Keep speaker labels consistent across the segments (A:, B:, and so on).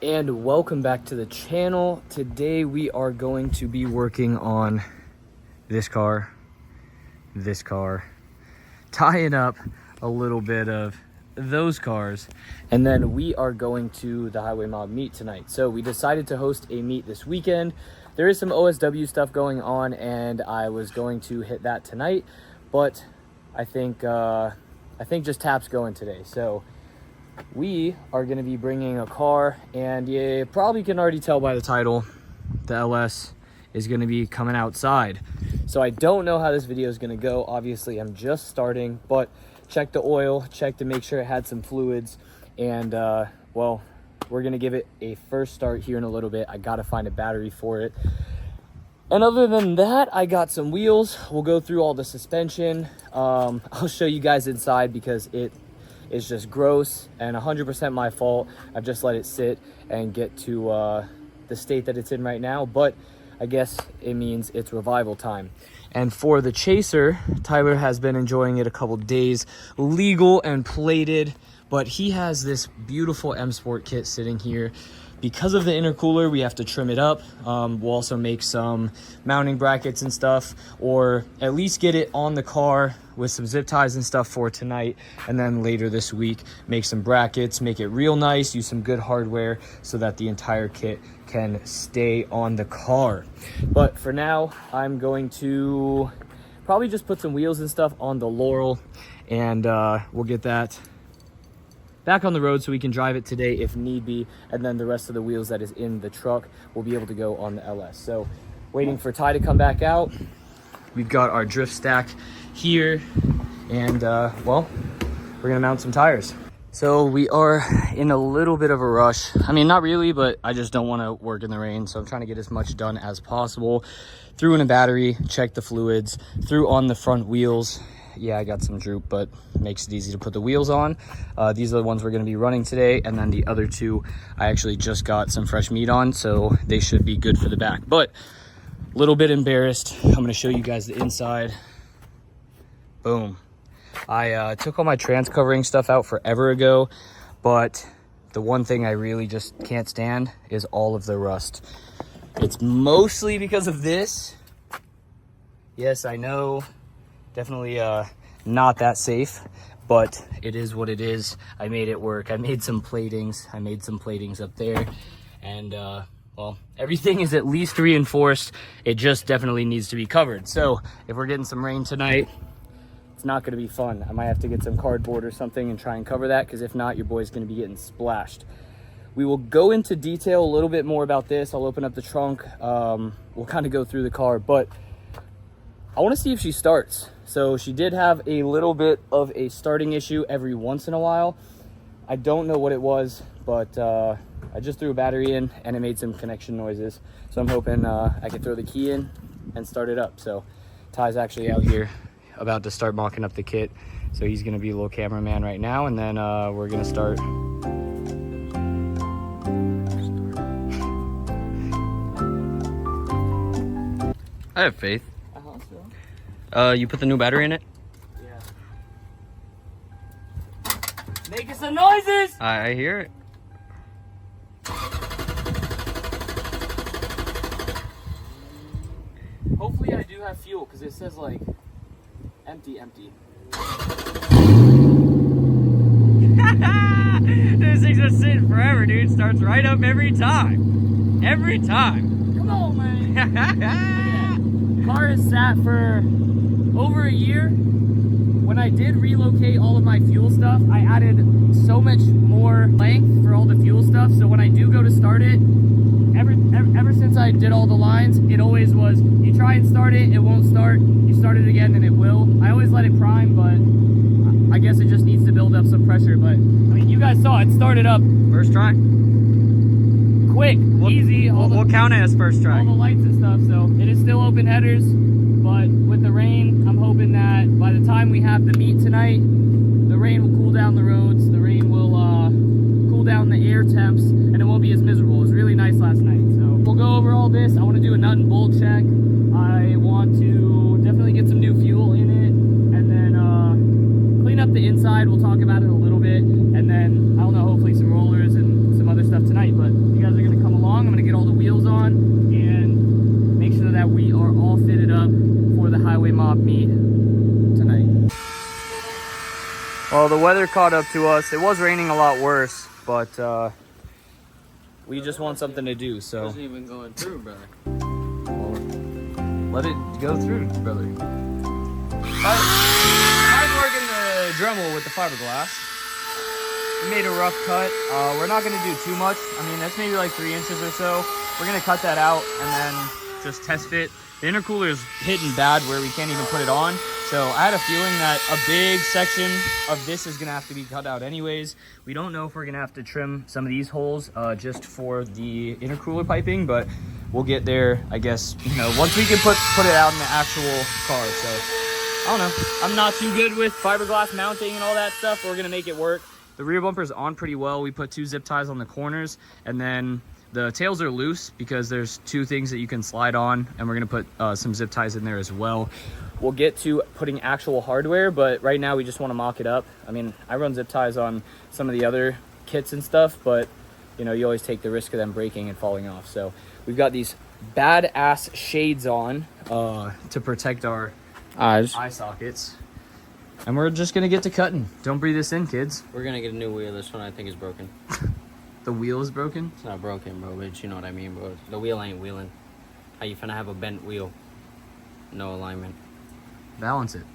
A: and welcome back to the channel. Today we are going to be working on this car, tying up a little bit of those cars, and then we are going to the Highway Mob meet tonight. So we decided to host a meet this weekend. There is some OSW stuff going on, and I was going to hit that tonight, but I think just Tap's going today. So we are going to be bringing a car, and you probably can already tell by the title, the LS is going to be coming outside. So I don't know how this video is going to go. Obviously, I'm just starting, but check the oil, check to make sure it had some fluids, and well, we're going to give it a first start here in a little bit. I got to find a battery for it. And other than that, I got some wheels. We'll go through all the suspension. I'll show you guys inside because it is just gross and 100% my fault. I've just let it sit and get to the state that it's in right now, but I guess it means it's revival time. And for the Chaser, Tyler has been enjoying it a couple days, legal and plated, but he has this beautiful Msport kit sitting here. Because of the intercooler, we have to trim it up. We'll also make some mounting brackets and stuff, or at least get it on the car with some zip ties and stuff for tonight. And then later this week, make some brackets, make it real nice, use some good hardware so that the entire kit can stay on the car. But for now, I'm going to probably just put some wheels and stuff on the Laurel, and we'll get that back on the road so we can drive it today if need be, and then the rest of the wheels that is in the truck will be able to go on the LS. So waiting for Ty to come back out. We've got our drift stack here, and well, we're gonna mount some tires. So we are in a little bit of a rush. I mean, not really, but I just don't want to work in the rain, so I'm trying to get as much done as possible. Threw in a battery, checked the fluids, threw on the front wheels. Yeah, I got some droop, but makes it easy to put the wheels on. These are the ones we're going to be running today, and then the other two I actually just got some fresh meat on, so they should be good for the back. But a little bit embarrassed. I'm going to show you guys the inside. Boom. I took all my trans covering stuff out forever ago, but the one thing I really just can't stand is all of the rust. It's mostly because of this. Yes, I know. Definitely not that safe, but it is what it is. I made it work. I made some platings. Up there, and well, everything is at least reinforced. It just definitely needs to be covered. So if we're getting some rain tonight, it's not going to be fun. I might have to get some cardboard or something and try and cover that, because if not, your boy's going to be getting splashed. We will go into detail a little bit more about this. I'll open up the trunk. We'll kind of go through the car, but I want to see if she starts. So she did have a little bit of a starting issue every once in a while. I don't know what it was, but I just threw a battery in and it made some connection noises. So I'm hoping I can throw the key in and start it up. So Ty's actually out here about to start mocking up the kit. So he's going to be a little cameraman right now, and then we're going to start. I have faith. You put the new battery in it? Yeah. Making some noises! I hear it. Hopefully I do have fuel, because it says like empty. This thing's just sitting forever, dude. Starts right up every time. Every time. Come on, man. Car is sat for over a year. When I did relocate all of my fuel stuff, I added so much more length for all the fuel stuff. So when I do go to start it, ever since I did all the lines, it always was, you try and start it, it won't start. You start it again and it will. I always let it prime, but I guess it just needs to build up some pressure. But I mean, you guys saw it started up. First try. Quick, easy. We'll count it as first try. All the lights and stuff. So it is still open headers. But with the rain, I'm hoping that by the time we have the meet tonight, the rain will cool down the roads, the rain will cool down the air temps, and it won't be as miserable. It was really nice last night. So we'll go over all this. I want to do a nut and bolt check. I want to definitely get some new fuel in it, and then clean up the inside. We'll talk about it a little bit, and then, I don't know, hopefully some rollers and some other stuff tonight. But you meet tonight. Well, the weather caught up to us. It was raining a lot worse, but we just want something to do, so.
B: It wasn't even going through, brother.
A: Well, let it go through, brother. Tried working the Dremel with the fiberglass. We made a rough cut. We're not gonna do too much. I mean, that's maybe like 3 inches or so. We're gonna cut that out and then just test fit. The intercooler is hitting bad where we can't even put it on. So I had a feeling that a big section of this is gonna have to be cut out anyways. We don't know if we're gonna have to trim some of these holes just for the intercooler piping, but we'll get there, I guess, you know, once we can put it out in the actual car. So I don't know. I'm not too good with fiberglass mounting and all that stuff. But we're gonna make it work. The rear bumper's on pretty well. We put 2 zip ties on the corners, and then the tails are loose because there's 2 things that you can slide on, and we're gonna put some zip ties in there as well. We'll get to putting actual hardware, but right now we just want to mock it up. I mean, I run zip ties on some of the other kits and stuff, but you know, you always take the risk of them breaking and falling off. So we've got these badass shades on to protect our eye sockets. And we're just gonna get to cutting. Don't breathe this in, kids.
B: We're gonna get a new wheel. This one I think is broken.
A: The wheel is broken?
B: It's not broken, bro, but you know what I mean, bro. The wheel ain't wheeling. How you finna have a bent wheel? No alignment.
A: Balance it.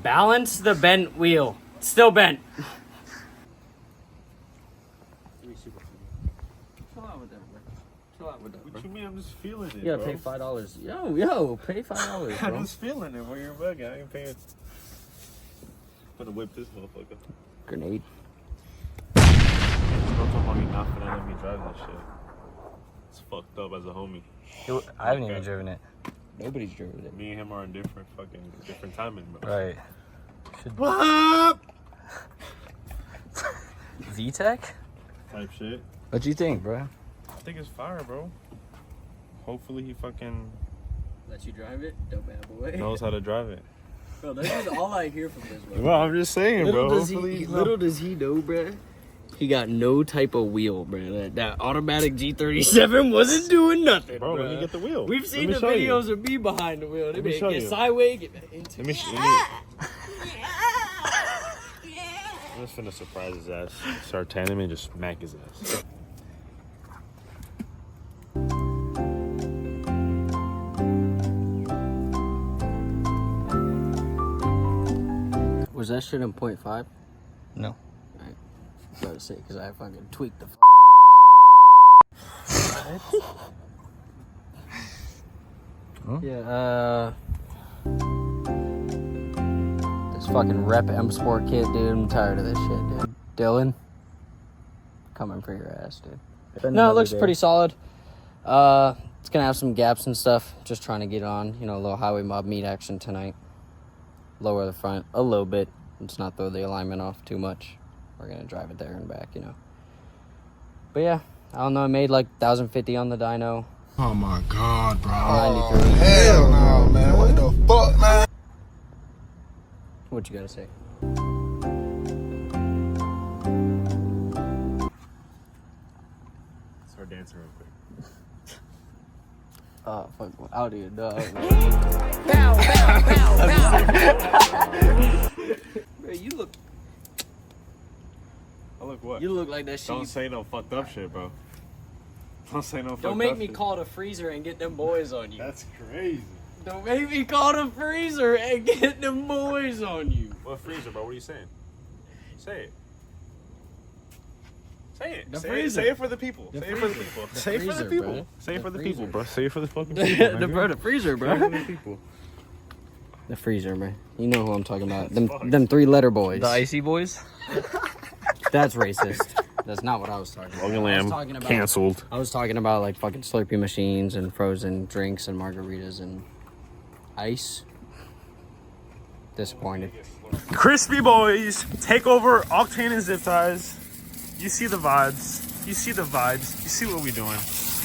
B: Balance the bent wheel. It's still bent. Chill out with that, bro. Chill out with that, bro.
C: What you mean? I'm just feeling it,
B: You gotta
C: bro.
B: pay $5. Yo, pay $5, bro.
C: I'm just feeling it. Where you're bugging, I ain't paying. I'm gonna whip this motherfucker.
B: Grenade.
C: Don't tell homie not finna let me drive this shit. It's fucked up as a homie.
A: I haven't even driven it.
B: Nobody's driven it.
C: Me and him are in different timing, bro.
A: Right.
C: What up?
A: VTEC?
C: Type shit.
A: What you think, bro?
C: I think it's fire, bro. Hopefully he fucking
B: Let you drive it? Dope bad boy.
C: knows how to drive it.
B: Bro, that's just all I hear from this one.
C: Well, I'm just saying, bro.
B: Little does he know, bro. He got no type of wheel, bro. That automatic G37 wasn't doing nothing,
C: Bro, let me get the wheel.
B: We've seen the
C: Let me show
B: videos
C: you.
B: of me behind the wheel. They
C: Let me
B: make
C: show
B: get
C: you.
B: sideways, get back into
C: Let me. I'm just finna surprise his ass. Start tanning him and just smack his ass.
B: Was that shit in 0.5?
A: No.
B: Alright. Gotta say, because I fucking tweaked the
A: Huh?
B: Yeah, this fucking rep Msport kit, dude. I'm tired of this shit, dude. Dylan, coming for your ass, dude. No, it looks pretty solid. It's gonna have some gaps and stuff. Just trying to get on, you know, a little highway mob meet action tonight. Lower the front a little bit. Let's not throw the alignment off too much. We're gonna drive it there and back, you know. But yeah, I don't know. I made like 1,050 on the dyno.
D: Oh my god, bro.
B: 93.
D: Hell no, man. What the fuck, man?
B: What you gotta say?
C: Start dancing real quick.
B: Oh, fuck. I'll do it, dog. Bro, you look
C: Oh, look what?
B: You look like that shit.
C: Don't say no fucked up shit, bro. Don't say no fucked up
B: Don't make me
C: shit.
B: call the freezer and get them boys on you.
C: That's crazy.
B: Don't make me call the freezer and get them boys on you.
C: What freezer, bro? What are you saying? Say it. Say it.
B: The
C: Say
B: freezer.
C: Say it for the people.
B: The
C: Say it for the
B: freezer.
C: people.
B: The
C: Say it for the
B: freezer,
C: people.
B: bro.
C: Say it for the
B: The
C: people,
B: freezer.
C: bro. Say it for the fucking people.
B: The freezer, bro.
C: Say it for the people.
B: The freezer, man. You know who I'm talking about. Them 3-letter boys.
A: The icy boys?
B: That's racist. That's not what I was talking about.
C: Logan
B: I was
C: Lamb
B: talking about,
C: canceled.
B: I was talking about like fucking Slurpee machines and frozen drinks and margaritas and ice. Disappointed.
C: Crispy boys, take over Octane and Zip Ties. You see the vibes. You see the vibes. You see what we doing.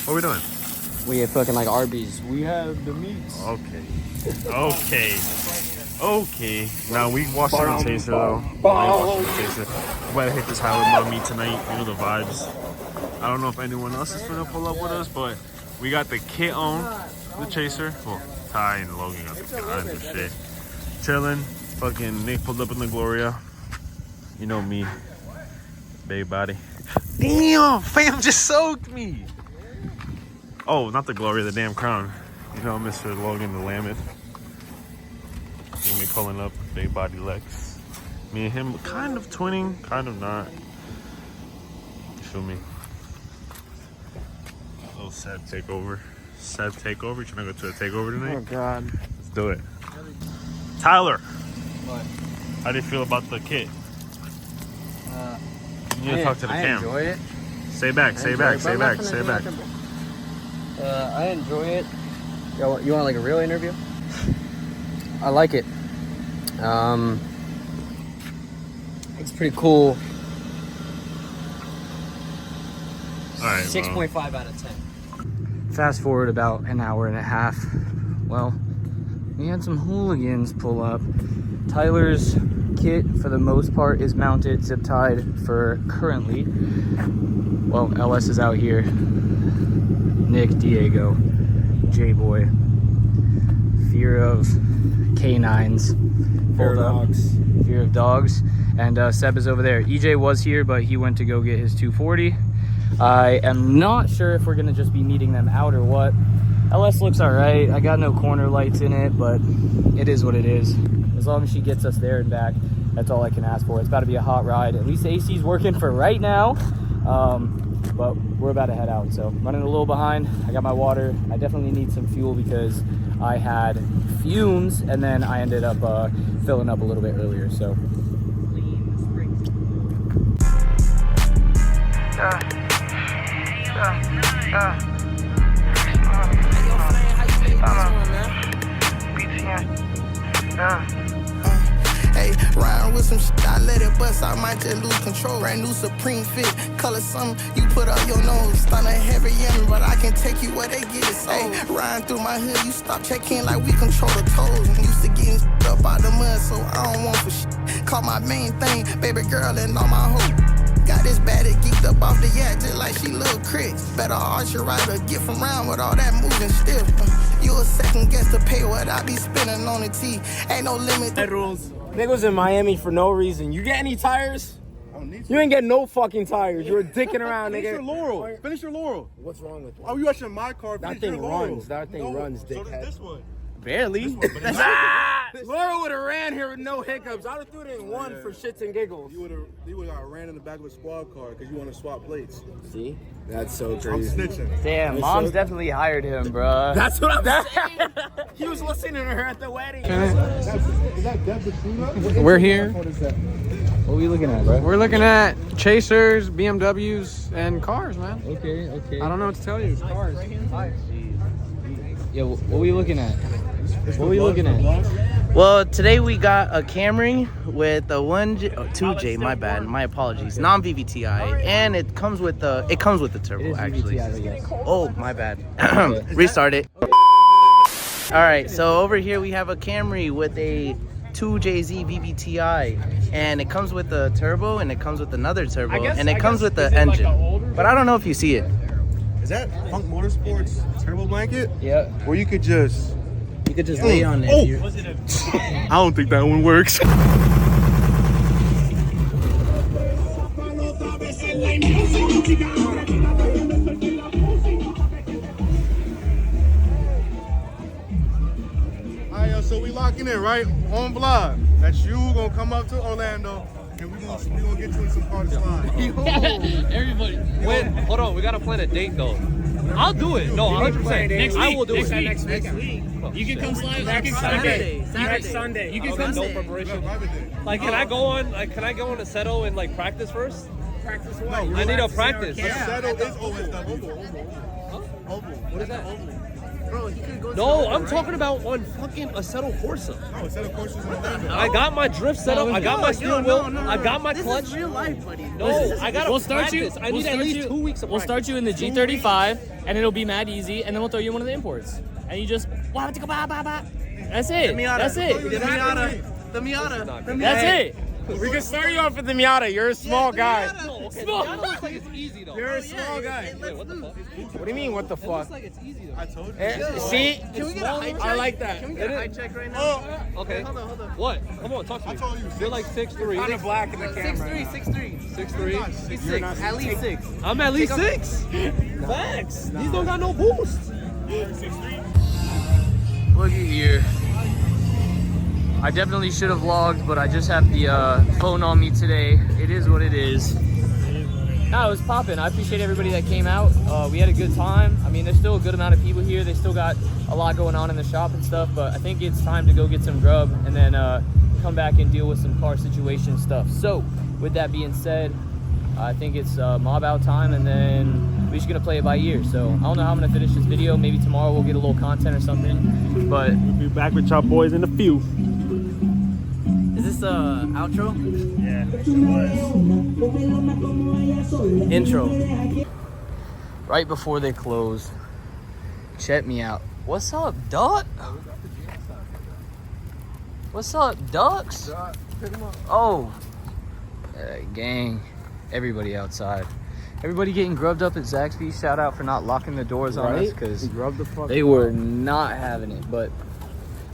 C: What we doing?
B: We have fucking like Arby's. We have the meats.
C: Okay. Okay. Now we watching the chaser though. We watching the chaser. We better hit this highway mob meet tonight. You know the vibes. I don't know if anyone else is gonna pull up with us, but we got the kit on the chaser. Well, Ty and Logan got the behind and shit. Chilling. Fucking Nick pulled up in the Gloria. You know me. Big body. Damn, fam just soaked me. Oh, not the Gloria, the damn Crown. You know, Mr. Logan the Lammet. Me pulling up, big body Lex. Me and him kind of twinning, kind of not. You feel me? A little sad takeover. Sad takeover? You trying to go to a takeover tonight?
B: Oh God.
C: Let's do it. Tyler.
B: What?
C: How do you feel about the kit? You need to talk to the
B: I
C: cam.
B: enjoy it.
C: Say back, say back, say back, say back.
B: I enjoy it. You want like a real interview? I like it. It's pretty cool.
C: All right,
B: 6.5 out of 10.
A: Fast forward about an hour and a half. Well, we had some hooligans pull up. Tyler's kit, for the most part, is mounted zip tied for currently. Well, LS is out here. Nick, Diego, J-Boy. Fear of canines.
B: Fear of dogs.
A: Fear of dogs. And Seb is over there. EJ was here, but he went to go get his 240. I am not sure if we're gonna just be meeting them out or what. LS looks all right. I got no corner lights in it, but it is what it is. As long as she gets us there and back, that's all I can ask for. It's about to be a hot ride. At least the AC's working for right now. But we're about to head out, so running a little behind. I got my water. I definitely need some fuel because I had fumes and then I ended up filling up a little bit earlier, so.
E: Hey, riding with some shit, I let it bust, I might just lose control. Brand new Supreme fit, color something you put on your nose. Stunner heavy yummy, but I can take you where they get it. Hey, riding through my hood, you stop checking like we control the toes. I'm used to getting up out the mud, so I don't want for shit. Call my main thing, baby girl, and all my hoes. Got this baddie geeked up off the yacht just like she little Chris. Better archer rider, get from round with all that moving stiff. You a second guess to pay what I be spending on the T. Ain't no limit.
F: Rules. Niggas in Miami for no reason. You get any tires? You ain't get no fucking tires. You were dicking around, nigga.
D: Finish your Laurel. Finish your Laurel.
F: What's wrong with you?
D: Oh, you rushing my car?
F: That
D: Finish
F: thing
D: your Laurel.
F: runs. That thing runs,
D: So does
F: dickhead.
D: this one.
A: Barely.
D: This one, but it's
F: Laura would have ran here with no hiccups. I would have threw it in one for shits and giggles.
D: You would have ran in the back of a squad car because you want to swap plates.
F: See? That's so
D: I'm
F: crazy.
D: snitching.
A: Damn, mom's definitely hired him, bruh.
F: That's what I'm saying. He was listening to her at the wedding.
D: Is that Deb the Tuna?
G: We're here.
A: What are we looking at, bro?
G: We're looking at Chasers, BMWs, and cars, man.
A: Okay.
G: I don't know what to tell you. It's cars.
A: Yeah, what are we looking at? What are we looking at?
H: Well, today we got a Camry with a 2J. My bad. My apologies. Non-VVTi, and it comes with the turbo actually. Oh, my bad. Restart it. All right. So over here we have a Camry with a 2JZ VVTi, and it comes with the turbo, and it comes with another turbo, and it comes with the engine. But I don't know if you see it.
D: Is that Punk Motorsports turbo blanket?
A: Yeah.
D: Where you could just...
H: You could just lay on it.
C: I don't think that one works.
D: Alright, yo, so we locking in, right? On vlog. That's you gonna come up to Orlando, and we gonna get you in some car to slide.
I: Everybody, wait, hold on. We gotta plan a date though. I'll do it. No, 100%. Next week. I will do it. Next week. You can come slide. Next Sunday. Next Sunday. You can come. No preparation. Like, can I go on? Like, can I go on a settle and like practice first? Practice what? I need to practice.
D: Settle is always the oval.
I: What is that?
H: Bro, he could go.
I: No, I'm talking about on fucking a settle Corsa.
D: No, settle courses in Orlando.
I: I got my drift set up. I got my steering wheel. I got my clutch.
H: This is real life, buddy.
I: No, I gotta practice. I need at least 2 weeks of practice.
J: We'll start you in the G35, and it'll be mad easy, and then we'll throw you in one of the imports. And you just, that's it. That's it.
H: The Miata.
J: That's it.
F: We can start you off with the Miata. You're a small guy.
I: No, okay. That looks like it's easy though.
F: You're a small guy.
I: Wait, what the fuck?
F: What do you mean, what the
I: It
F: fuck?
I: looks like it's easy though.
D: I told you.
F: See?
H: Can we get a high check?
F: I like that.
H: Can we get a high check right now?
I: Okay.
H: Hold on.
I: What? Come on, talk to me.
D: I told you.
I: You're like 6'3".
F: Kind of black in the camera.
H: 6'3".
I: 6'3".
H: He's 6. At least 6.
I: I'm at least 6. Facts. These don't got no boost.
A: Look at here. I definitely should have vlogged, but I just have the phone on me today. It is what it is. No, it was popping. I appreciate everybody that came out. We had a good time. I mean, there's still a good amount of people here. They still got a lot going on in the shop and stuff, but I think it's time to go get some grub and then come back and deal with some car situation stuff. So, with that being said, I think it's mob out time, and then we're just gonna play it by ear. So I don't know how I'm gonna finish this video. Maybe tomorrow we'll get a little content or something. But
C: We'll be back with y'all boys in a few.
B: Is this the outro?
C: Yeah.
B: Intro.
A: right before they close, check me out. What's up, Duck? What's up, Ducks? Oh, gang. Everybody outside. Everybody getting grubbed up at Zaxby's. Shout out for not locking the doors on us, because they were not having it. But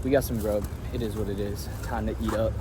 A: we got some grub. It is what it is. Time to eat up.